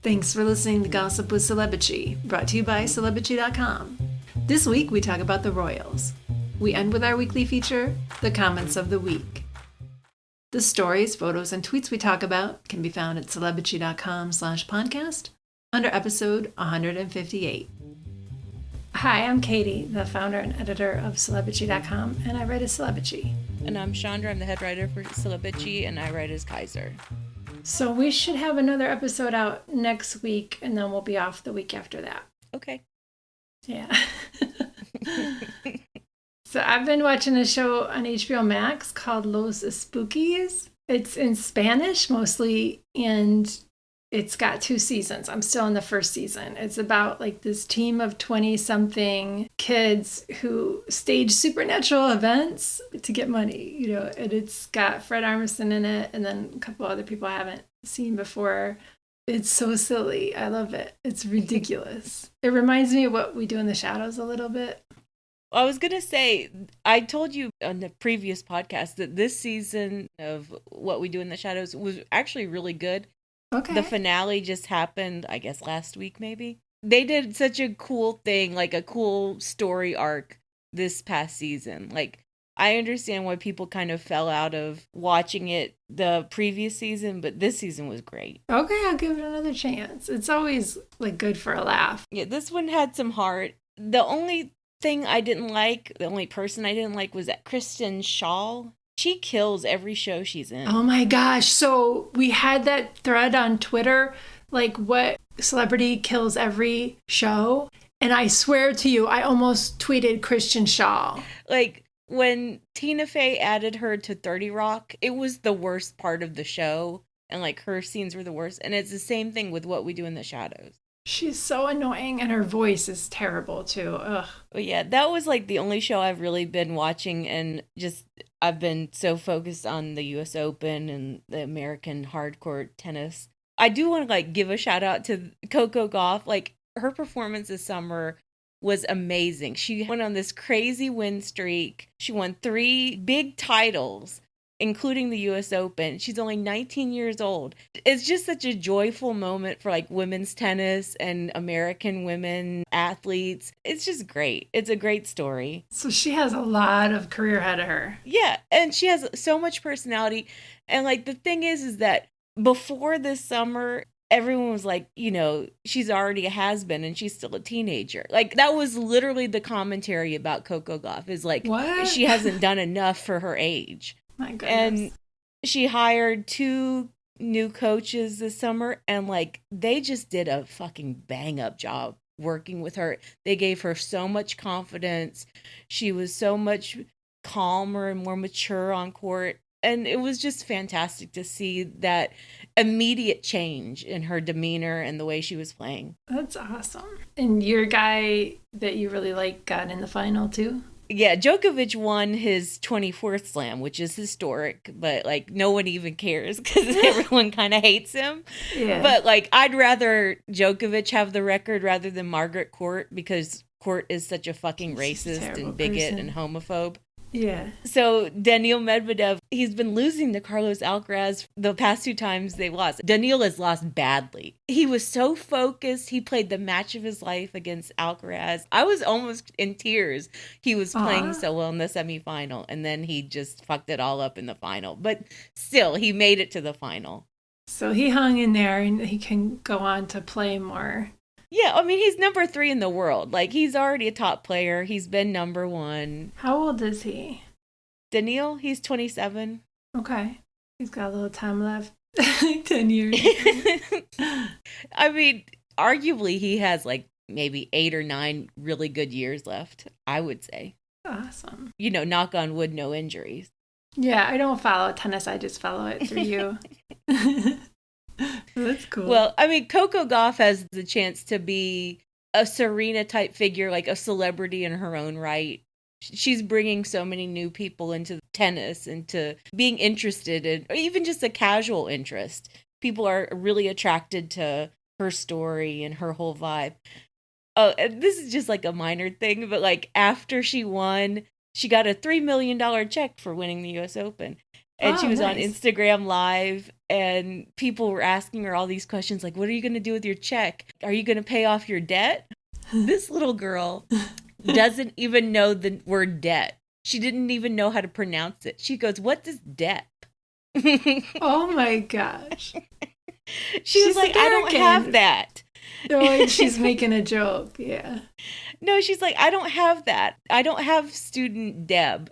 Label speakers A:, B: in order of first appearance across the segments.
A: Thanks for listening to Gossip with Celebrity, brought to you by Celebrity.com. This week we talk about the royals. We end with our weekly feature, The Comments of the Week. The stories, photos, and tweets we talk about can be found at Celebrity.com/podcast under episode 158. Hi, I'm Katie, the founder and editor of Celebrity.com, and I write as Celebrity.
B: And I'm Chandra, I'm the head writer for Celebrity, and I write as Kaiser.
A: So we should have another episode out next week, and then we'll be off the week after that.
B: Okay.
A: Yeah. So I've been watching a show on HBO Max called Los Espookys. It's in Spanish mostly, and it's got 2 seasons. I'm still in the first season. It's about like this team of 20-something kids who stage supernatural events to get money, you know, and it's got Fred Armisen in it and then a couple other people I haven't seen before. It's so silly. I love it. It's ridiculous. It reminds me of What We Do in the Shadows a little bit.
B: I was going to say, I told you on the previous podcast that this season of What We Do in the Shadows was actually really good.
A: Okay.
B: The finale just happened, I guess, last week, maybe. They did such a cool thing, like a cool story arc this past season. Like, I understand why people kind of fell out of watching it the previous season, but this season was great.
A: Okay, I'll give it another chance. It's always, like, good for a laugh.
B: Yeah, this one had some heart. The only thing I didn't like, the only person I didn't like was that Kristen Shaw. She kills every show she's in.
A: Oh my gosh. So we had that thread on Twitter, like what celebrity kills every show. And I swear to you, I almost tweeted Kristen Shaw.
B: Like when Tina Fey added her to 30 Rock, it was the worst part of the show. And like her scenes were the worst. And it's the same thing with What We Do in the Shadows.
A: She's so annoying and her voice is terrible too. Ugh.
B: But yeah, that was like the only show I've really been watching, and just I've been so focused on the US Open and the American hardcourt tennis. I do want to like give a shout out to Coco Gauff. Like her performance this summer was amazing. She went on this crazy win streak. She won 3 big titles, including the US Open. She's only 19 years old. It's just such a joyful moment for like women's tennis and American women athletes. It's just great. It's a great story.
A: So she has a lot of career ahead of her.
B: Yeah, and she has so much personality. And like the thing is that before this summer, everyone was like, you know, she's already a has-been and she's still a teenager. Like that was literally the commentary about Coco Gauff, is like,
A: what?
B: She hasn't done enough for her age.
A: My goodness.
B: And she hired 2 new coaches this summer, and like they just did a fucking bang up job working with her. They gave her so much confidence. She was so much calmer and more mature on court. And it was just fantastic to see that immediate change in her demeanor and the way she was playing.
A: That's awesome. And your guy that you really like got in the final too?
B: Yeah, Djokovic won his 24th slam, which is historic, but like no one even cares because everyone kind of hates him.
A: Yeah.
B: But like I'd rather Djokovic have the record rather than Margaret Court, because Court is such a fucking racist and bigot and homophobe.
A: Yeah.
B: So Daniil Medvedev, he's been losing to Carlos Alcaraz the past 2 times they lost. Daniil has lost badly. He was so focused. He played the match of his life against Alcaraz. I was almost in tears. He was playing so well in the semifinal, and then he just fucked it all up in the final. But still, he made it to the final.
A: So he hung in there and he can go on to play more.
B: Yeah, I mean, he's number 3 in the world. Like, he's already a top player. He's been number 1.
A: How old is he?
B: Daniil, he's 27.
A: Okay. He's got a little time left. 10 years.
B: I mean, arguably, he has like maybe 8 or 9 really good years left, I would say.
A: Awesome.
B: You know, knock on wood, no injuries.
A: Yeah, I don't follow tennis. I just follow it through you. That's cool.
B: Well, I mean, Coco Gauff has the chance to be a Serena type figure, like a celebrity in her own right. She's bringing so many new people into tennis, into being interested in, or even just a casual interest. People are really attracted to her story and her whole vibe. Oh, and this is just like a minor thing, but like after she won, she got a $3 million check for winning the US Open. And she was on Instagram Live, and people were asking her all these questions like, what are you going to do with your check? Are you going to pay off your debt? This little girl doesn't even know the word debt. She didn't even know how to pronounce it. She goes, what does debt?
A: Oh my gosh.
B: She was like, American. I don't have that.
A: No, like she's making a joke. Yeah.
B: No, she's like, I don't have that. I don't have student Deb.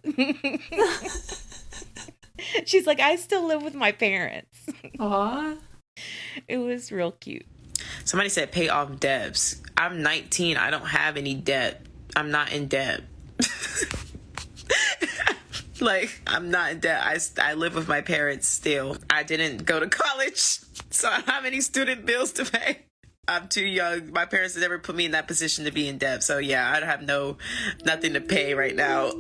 B: She's like, I still live with my parents.
A: Aw.
B: It was real cute.
C: Somebody said pay off debts. I'm 19. I don't have any debt. I'm not in debt. Like, I'm not in debt. I live with my parents still. I didn't go to college, so I don't have any student bills to pay. I'm too young. My parents have never put me in that position to be in debt. So yeah, I have nothing to pay right now.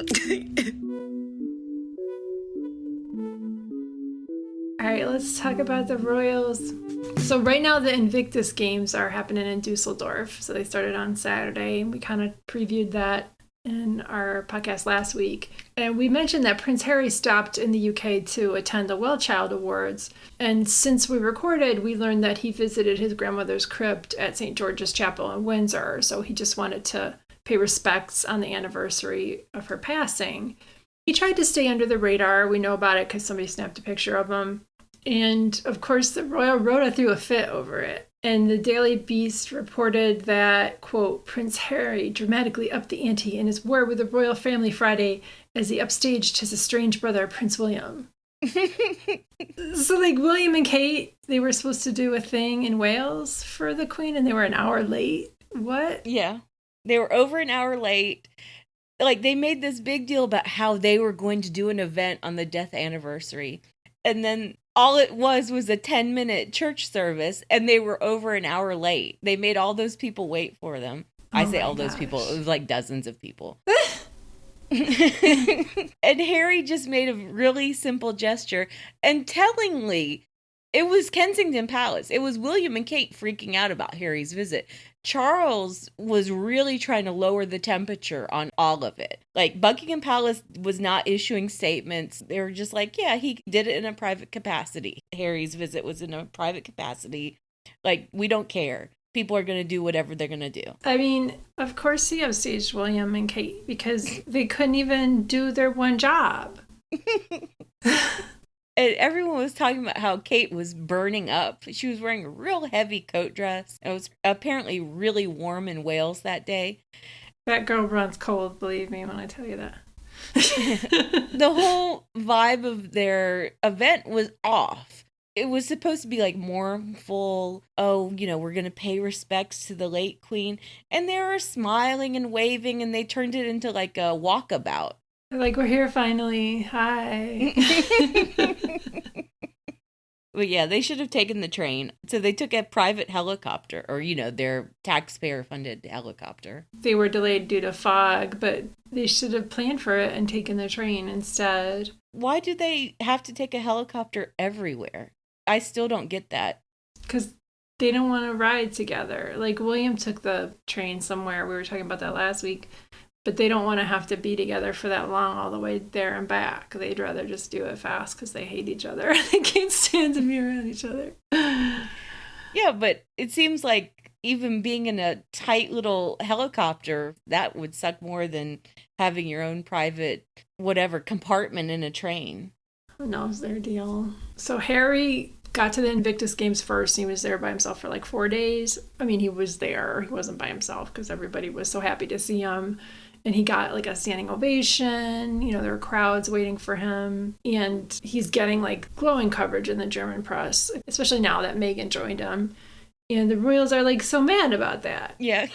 A: All right, let's talk about the royals. So right now the Invictus Games are happening in Dusseldorf. So they started on Saturday. We kind of previewed that in our podcast last week. And we mentioned that Prince Harry stopped in the UK to attend the Wellchild Awards. And since we recorded, we learned that he visited his grandmother's crypt at St. George's Chapel in Windsor. So he just wanted to pay respects on the anniversary of her passing. He tried to stay under the radar. We know about it because somebody snapped a picture of him. And of course, the royal rota threw a fit over it. And the Daily Beast reported that, quote, Prince Harry dramatically upped the ante in his war with the royal family Friday as he upstaged his estranged brother, Prince William. So, like, William and Kate, they were supposed to do a thing in Wales for the Queen, and they were an hour late. What?
B: Yeah. They were over an hour late. Like, they made this big deal about how they were going to do an event on the death anniversary. And then all it was a 10-minute church service, and they were over an hour late. They made all those people wait for them. I say all those people. It was like dozens of people. And Harry just made a really simple gesture. And tellingly, it was Kensington Palace. It was William and Kate freaking out about Harry's visit. Charles was really trying to lower the temperature on all of it. Like, Buckingham Palace was not issuing statements. They were just like, yeah, he did it in a private capacity. Harry's visit was in a private capacity. Like, we don't care. People are going to do whatever they're going to do.
A: I mean, of course he upstaged William and Kate because they couldn't even do their one job.
B: And everyone was talking about how Kate was burning up. She was wearing a real heavy coat dress. It was apparently really warm in Wales that day.
A: That girl runs cold, believe me when I tell you that.
B: The whole vibe of their event was off. It was supposed to be like mournful. Oh, you know, we're going to pay respects to the late queen. And they were smiling and waving, and they turned it into like a walkabout.
A: Like, we're here finally. Hi.
B: But yeah, they should have taken the train. So they took a private helicopter, or, you know, their taxpayer-funded helicopter.
A: They were delayed due to fog, but they should have planned for it and taken the train instead.
B: Why do they have to take a helicopter everywhere? I still don't get that.
A: Because they don't want to ride together. Like, William took the train somewhere. We were talking about that last week. But they don't want to have to be together for that long all the way there and back. They'd rather just do it fast because they hate each other. They can't stand to be around each other.
B: Yeah, but it seems like even being in a tight little helicopter, that would suck more than having your own private, whatever, compartment in a train.
A: Who knows their deal? So Harry got to the Invictus Games first. He was there by himself for like 4 days. I mean, he was there. He wasn't by himself because everybody was so happy to see him. And he got like a standing ovation. You know, there were crowds waiting for him. And he's getting like glowing coverage in the German press, especially now that Meghan joined him. And the royals are like so mad about that.
B: Yeah.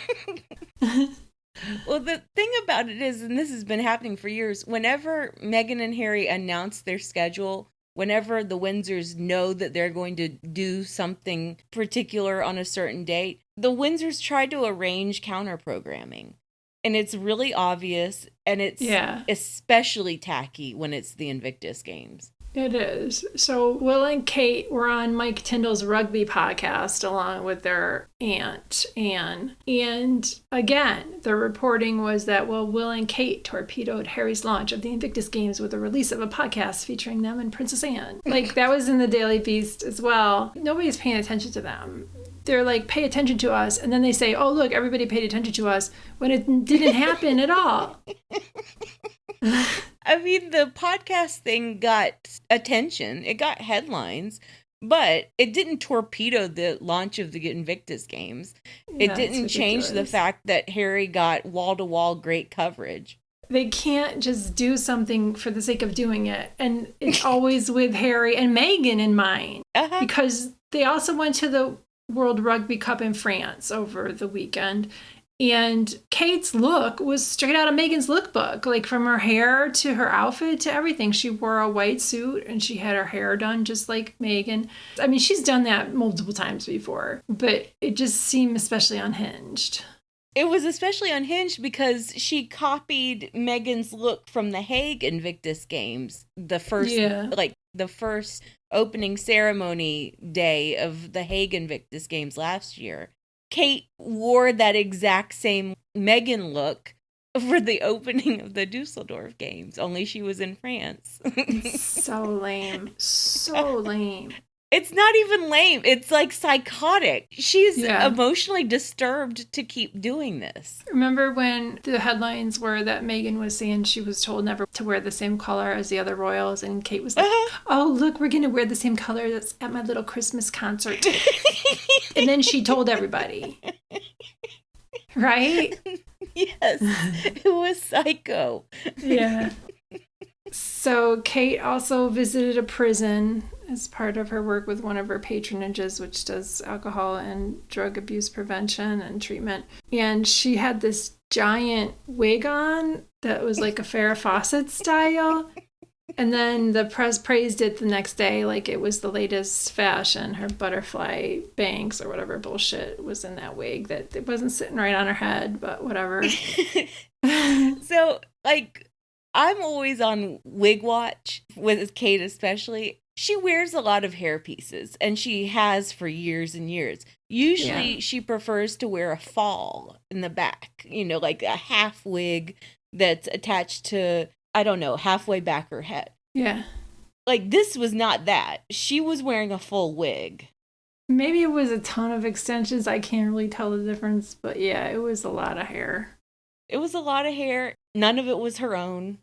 B: Well, the thing about it is, and this has been happening for years, whenever Meghan and Harry announce their schedule, whenever the Windsors know that they're going to do something particular on a certain date, the Windsors try to arrange counter-programming. And it's really obvious, and it's especially tacky when it's the Invictus Games.
A: It is. So Will and Kate were on Mike Tyndall's rugby podcast along with their aunt, Anne. And again, the reporting was that, well, Will and Kate torpedoed Harry's launch of the Invictus Games with the release of a podcast featuring them and Princess Anne. Like, that was in the Daily Beast as well. Nobody's paying attention to them. They're like, pay attention to us. And then they say, oh, look, everybody paid attention to us when it didn't happen at all.
B: I mean, the podcast thing got attention. It got headlines, but it didn't torpedo the launch of the Invictus Games. It didn't change the fact that Harry got wall-to-wall great coverage.
A: They can't just do something for the sake of doing it. And it's always with Harry and Meghan in mind. Because they also went to the World Rugby Cup in France over the weekend. And Kate's look was straight out of Meghan's lookbook, like from her hair to her outfit to everything. She wore a white suit and she had her hair done just like Meghan. I mean, she's done that multiple times before, but it just seemed especially unhinged.
B: It was especially unhinged because she copied Meghan's look from the Hague Invictus Games, the first opening ceremony day of the Hague Invictus Games last year. Kate wore that exact same Meghan look for the opening of the Dusseldorf Games, only she was in France.
A: So lame. So lame.
B: It's not even lame. It's like psychotic. She's emotionally disturbed to keep doing this.
A: Remember when the headlines were that Meghan was saying she was told never to wear the same color as the other royals, and Kate was like, oh, look, we're going to wear the same color that's at my little Christmas concert. And then she told everybody. Right?
B: Yes. It was psycho.
A: Yeah. So Kate also visited a prison as part of her work with one of her patronages, which does alcohol and drug abuse prevention and treatment. And she had this giant wig on that was like a Farrah Fawcett style. And then the press praised it the next day like it was the latest fashion. Her butterfly bangs or whatever bullshit was in that wig that it wasn't sitting right on her head, but whatever.
B: So, like, I'm always on wig watch with Kate especially. She wears a lot of hair pieces, and she has for years and years. Usually she prefers to wear a fall in the back, like a half wig that's attached to, I don't know, halfway back her head.
A: Yeah.
B: Like, this was not that. She was wearing a full wig.
A: Maybe it was a ton of extensions. I can't really tell the difference, but yeah, it was a lot of hair.
B: It was a lot of hair. None of it was her own.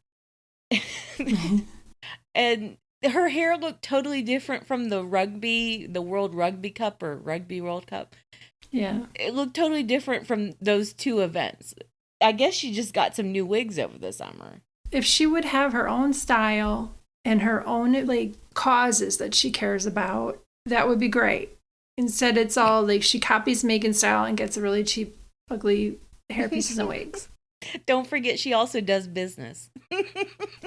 B: And her hair looked totally different from the World Rugby Cup or Rugby World Cup.
A: Yeah.
B: It looked totally different from those two events. I guess she just got some new wigs over the summer.
A: If she would have her own style and her own like causes that she cares about, that would be great. Instead, it's all like she copies Meghan's style and gets a really cheap, ugly hair pieces and wigs.
B: Don't forget, she also does business.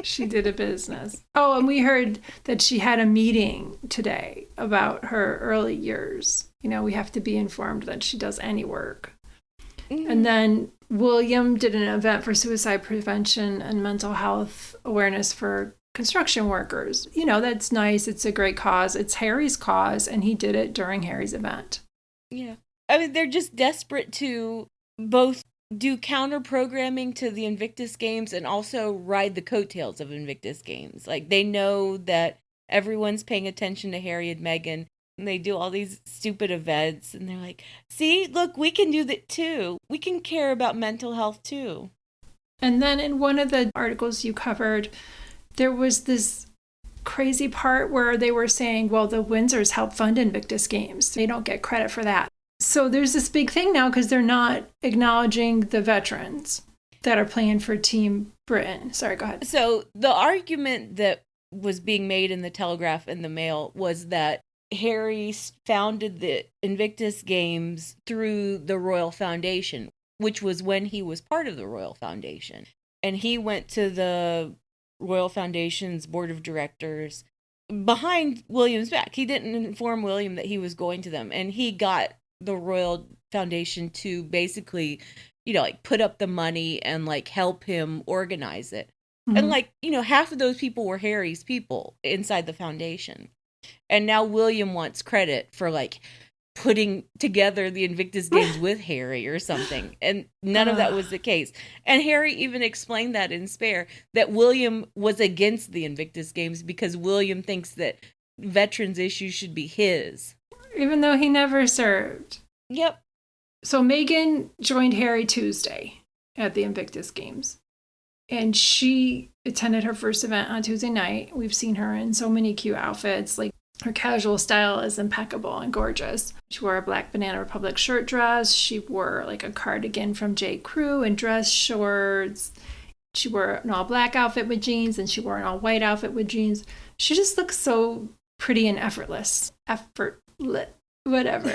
A: She did a business. Oh, and we heard that she had a meeting today about her early years. We have to be informed that she does any work. Mm-hmm. And then William did an event for suicide prevention and mental health awareness for construction workers. That's nice. It's a great cause. It's Harry's cause, and he did it during Harry's event.
B: Yeah. I mean, they're just desperate to both do counter programming to the Invictus Games and also ride the coattails of Invictus Games. Like, they know that everyone's paying attention to Harry and Meghan, and they do all these stupid events, and they're like, see, look, we can do that too. We can care about mental health too.
A: And then in one of the articles you covered, there was this crazy part where they were saying, well, the Windsors help fund Invictus Games. They don't get credit for that. So there's this big thing now because they're not acknowledging the veterans that are playing for Team Britain. Sorry, go ahead.
B: So the argument that was being made in the Telegraph and the Mail was that Harry founded the Invictus Games through the Royal Foundation, which was when he was part of the Royal Foundation. And he went to the Royal Foundation's board of directors behind William's back. He didn't inform William that he was going to them. And he got the Royal Foundation to basically, put up the money and help him organize it. And like, half of those people were Harry's people inside the foundation. And now William wants credit for like putting together the Invictus Games with Harry or something. And none of that was the case. And Harry even explained that in Spare, that William was against the Invictus Games because William thinks that veterans issues should be his.
A: Even though he never served.
B: Yep.
A: So Meghan joined Harry Tuesday at the Invictus Games. And she attended her first event on Tuesday night. We've seen her in so many cute outfits. Like, her casual style is impeccable and gorgeous. She wore a black Banana Republic shirt dress. She wore like a cardigan from J. Crew and dress shorts. She wore an all black outfit with jeans, and she wore an all white outfit with jeans. She just looks so pretty and effortless. Whatever.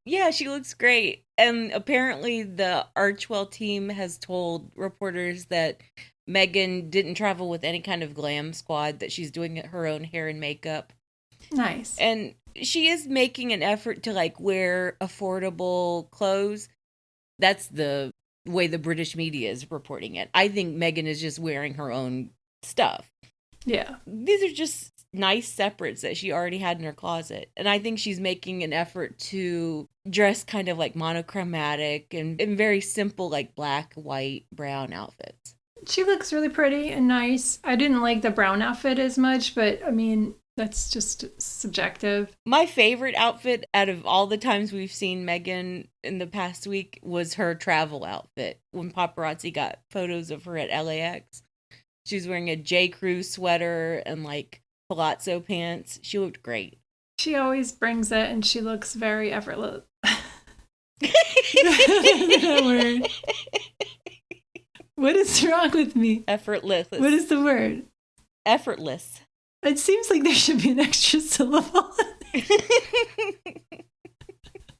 B: Yeah, she looks great. And apparently the Archwell team has told reporters that Meghan didn't travel with any kind of glam squad, that she's doing her own hair and makeup.
A: Nice.
B: And she is making an effort to like wear affordable clothes. That's the way the British media is reporting it. I think Meghan is just wearing her own stuff.
A: Yeah.
B: These are just nice separates that she already had in her closet. And I think she's making an effort to dress kind of like monochromatic and very simple, like black, white, brown outfits.
A: She looks really pretty and nice. I didn't like the brown outfit as much, but I mean, that's just subjective.
B: My favorite outfit out of all the times we've seen Meghan in the past week was her travel outfit. When paparazzi got photos of her at LAX, she was wearing a J. Crew sweater and like palazzo pants. She looked great.
A: She always brings it, and she looks very effortless. That word. What is wrong with me?
B: Effortless.
A: What is the word?
B: Effortless.
A: It seems like there should be an extra syllable.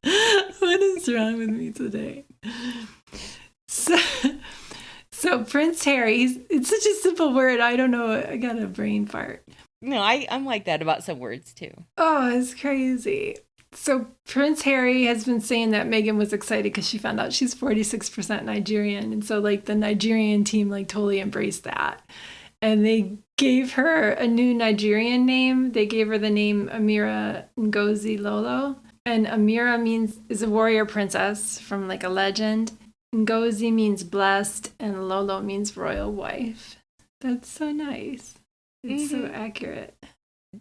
A: What is wrong with me today? So Prince Harry, it's such a simple word. I don't know. I got a brain fart.
B: No, I'm like that about some words too.
A: Oh, it's crazy. So Prince Harry has been saying that Meghan was excited because she found out she's 46% Nigerian. And so like the Nigerian team like totally embraced that. And they gave her a new Nigerian name. They gave her the name Amira Ngozi Lolo. And Amira is a warrior princess from like a legend. Ngozi means blessed, and Lolo means royal wife. That's so nice. It's so accurate.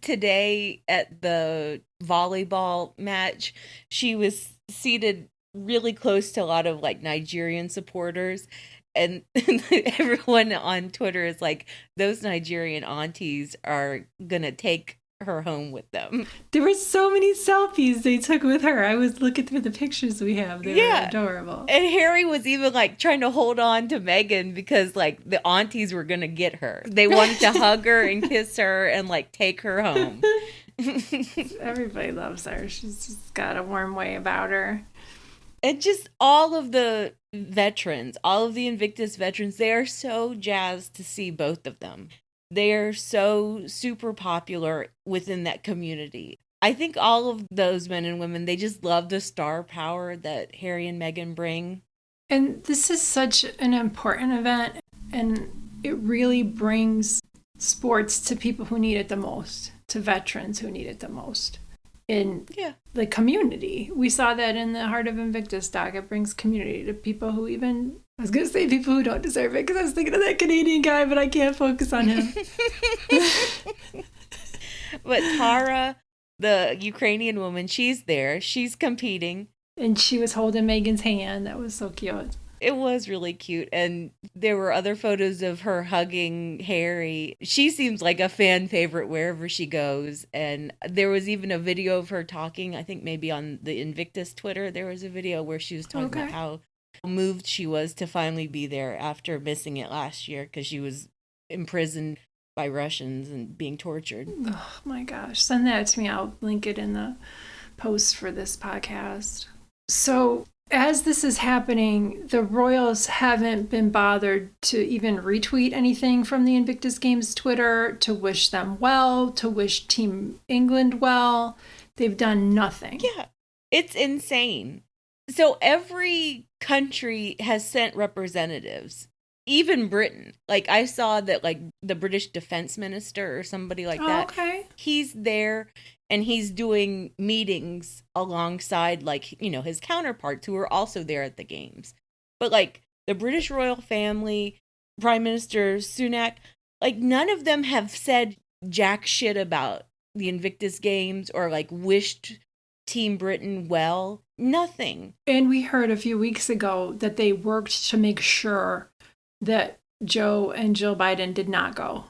B: Today at the volleyball match, she was seated really close to a lot of like Nigerian supporters. And everyone on Twitter is like, those Nigerian aunties are going to take her home with them.
A: There were so many selfies they took with her. I was looking through the pictures we have. They were adorable.
B: And Harry was even like trying to hold on to Meghan because like the aunties were going to get her. They wanted to hug her and kiss her and like take her home.
A: Everybody loves her. She's just got a warm way about her.
B: And just all of the veterans, all of the Invictus veterans, they are so jazzed to see both of them. They're so super popular within that community. I think all of those men and women, they just love the star power that Harry and Meghan bring.
A: And this is such an important event, and it really brings sports to people who need it the most, to veterans who need it the most in the community. We saw that in the Heart of Invictus doc. It brings community to people who even... I was going to say people who don't deserve it because I was thinking of that Canadian guy, but I can't focus on him.
B: But Tara, the Ukrainian woman, she's there. She's competing.
A: And she was holding Meghan's hand. That was so cute.
B: It was really cute. And there were other photos of her hugging Harry. She seems like a fan favorite wherever she goes. And there was even a video of her talking, I think maybe on the Invictus Twitter, there was a video where she was talking about how moved she was to finally be there after missing it last year because she was imprisoned by Russians and being tortured.
A: Oh my gosh. Send that to me. I'll link it in the post for this podcast. So as this is happening, the royals haven't been bothered to even retweet anything from the Invictus Games Twitter to wish them well, to wish Team England well. They've done nothing.
B: Yeah, it's insane. So every country has sent representatives even Britain. Like, I saw that, like, the British defense minister or somebody like that.
A: Okay.
B: He's there and he's doing meetings alongside, like, you know, his counterparts who are also there at the games. But, like, the British royal family, Prime Minister Sunak, like, none of them have said jack shit about the Invictus Games or, like, wished Team Britain well. Nothing.
A: And we heard a few weeks ago that they worked to make sure that Joe and Jill Biden did not go,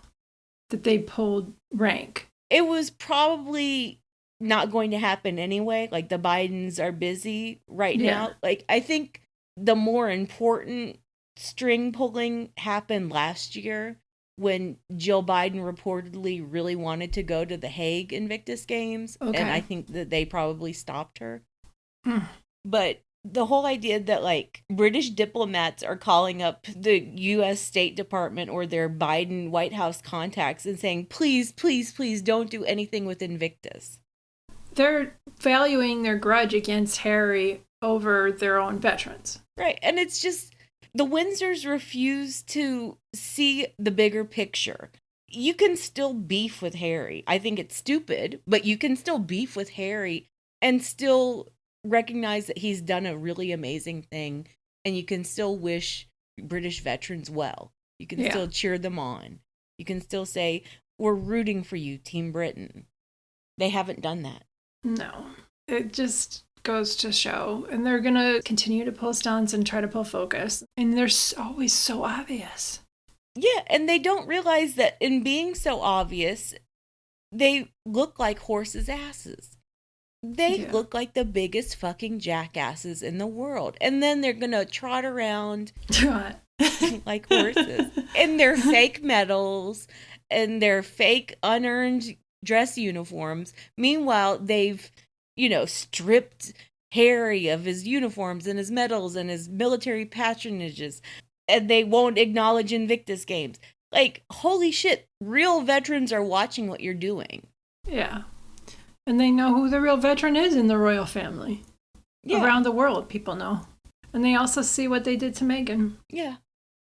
A: that they pulled rank.
B: It was probably not going to happen anyway. Like, the Bidens are busy right now. Like, I think the more important string pulling happened last year when Jill Biden reportedly really wanted to go to the Hague Invictus Games.
A: Okay.
B: And I think that they probably stopped her. But the whole idea that, like, British diplomats are calling up the U.S. State Department or their Biden White House contacts and saying, please, please, please don't do anything with Invictus.
A: They're valuing their grudge against Harry over their own veterans.
B: Right. And it's just, the Windsors refuse to see the bigger picture. You can still beef with Harry. I think it's stupid, but you can still beef with Harry and still recognize that he's done a really amazing thing, and you can still wish British veterans well. You can still cheer them on. You can still say, we're rooting for you, Team Britain. They haven't done that.
A: No. It just goes to show. And they're going to continue to pull stunts and try to pull focus. And they're always so obvious.
B: Yeah, and they don't realize that in being so obvious, they look like horses' asses. They look like the biggest fucking jackasses in the world. And then they're going to trot around like horses in their fake medals and their fake unearned dress uniforms. Meanwhile, they've, you know, stripped Harry of his uniforms and his medals and his military patronages. And they won't acknowledge Invictus Games. Like, holy shit, real veterans are watching what you're doing.
A: Yeah. And they know who the real veteran is in the royal family. Yeah. Around the world, people know. And they also see what they did to Meghan.
B: Yeah.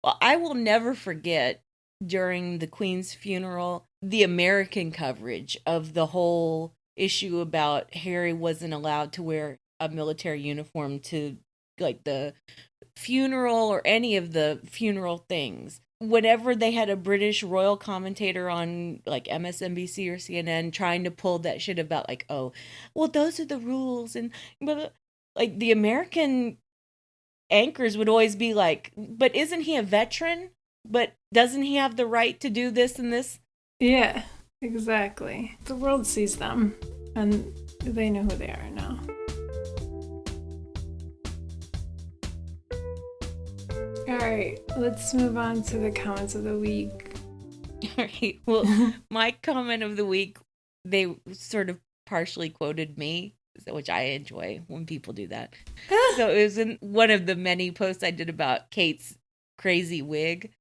B: Well, I will never forget during the Queen's funeral, the American coverage of the whole issue about Harry wasn't allowed to wear a military uniform to, like, the funeral or any of the funeral things. Whenever they had a British royal commentator on, like, MSNBC or CNN trying to pull that shit about, like, oh, well, those are the rules. And, but, like, the American anchors would always be like, but isn't he a veteran? But doesn't he have the right to do this and this?
A: Yeah, exactly. The world sees them, and they know who they are now. All right, let's move on to the comments of the week.
B: All right, well, my comment of the week, they sort of partially quoted me, which I enjoy when people do that. So it was in one of the many posts I did about Kate's crazy wig.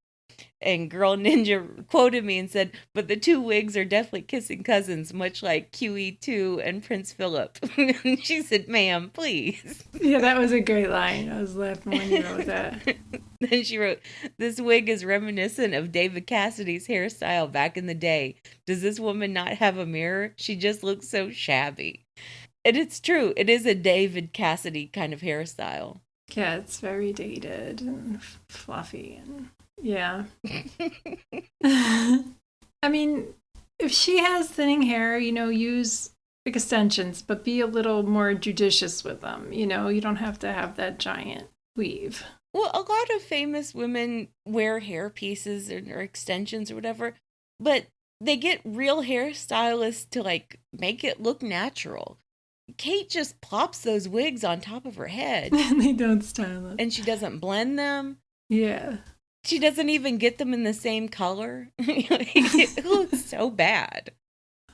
B: And GirlNinja quoted me and said, but the two wigs are definitely kissing cousins, much like QE2 and Prince Philip. And she said, ma'am, please.
A: Yeah, that was a great line. I was laughing when you wrote that.
B: Then she wrote, this wig is reminiscent of David Cassidy's hairstyle back in the day. Does this woman not have a mirror? She just looks so shabby. And it's true. It is a David Cassidy kind of hairstyle.
A: Yeah, it's very dated and fluffy and... Yeah. I mean, if she has thinning hair, you know, use extensions, but be a little more judicious with them. You know, you don't have to have that giant weave.
B: Well, a lot of famous women wear hair pieces or extensions or whatever, but they get real hairstylists to, like, make it look natural. Kate just plops those wigs on top of her head.
A: And they don't style them.
B: And she doesn't blend them.
A: Yeah.
B: She doesn't even get them in the same color. It looks so bad.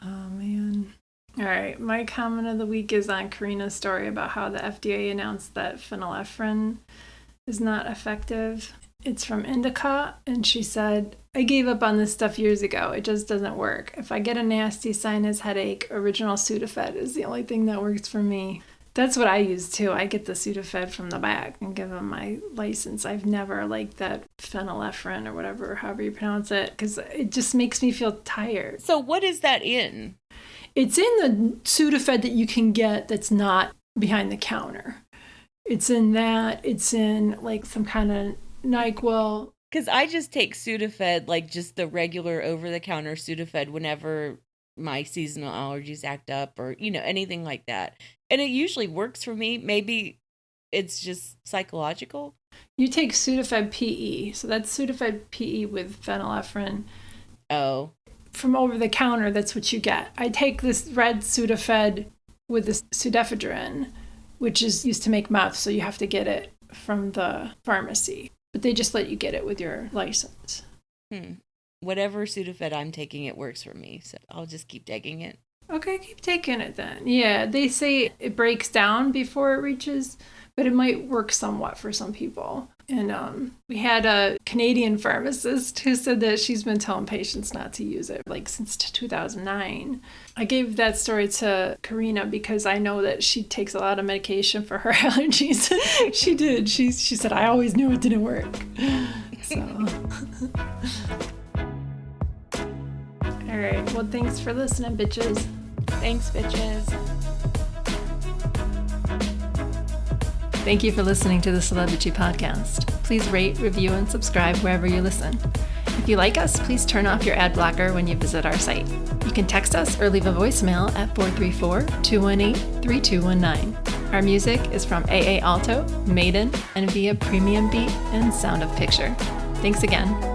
A: Oh, man. All right. My comment of the week is on Karina's story about how the FDA announced that phenylephrine is not effective. It's from Indica, and she said, I gave up on this stuff years ago. It just doesn't work. If I get a nasty sinus headache, original Sudafed is the only thing that works for me. That's what I use too. I get the Sudafed from the back and give them my license. I've never liked that phenylephrine or whatever, however you pronounce it, because it just makes me feel tired.
B: So what is that in?
A: It's in the Sudafed that you can get that's not behind the counter. It's in that. It's in like some kind of NyQuil.
B: Because I just take Sudafed, like just the regular over-the-counter Sudafed whenever my seasonal allergies act up or, anything like that. And it usually works for me. Maybe it's just psychological.
A: You take Sudafed PE. So that's Sudafed PE with phenylephrine.
B: Oh.
A: From over the counter, that's what you get. I take this red Sudafed with the pseudoephedrine, which is used to make meth. So you have to get it from the pharmacy. But they just let you get it with your license.
B: Whatever Sudafed I'm taking, it works for me. So I'll just keep taking it.
A: Okay, keep taking it then. Yeah, they say it breaks down before it reaches, but it might work somewhat for some people. And we had a Canadian pharmacist who said that she's been telling patients not to use it like since 2009. I gave that story to Karina because I know that she takes a lot of medication for her allergies. She did. She said, I always knew it didn't work. So. All right. Well, thanks for listening, bitches.
B: Thanks, bitches.
A: Thank you for listening to the Celebrity Podcast. Please rate, review, and subscribe wherever you listen. If you like us, please turn off your ad blocker when you visit our site. You can text us or leave a voicemail at 434-218-3219. Our music is from AA Alto, Maiden, and via Premium Beat and Sound of Picture. Thanks again.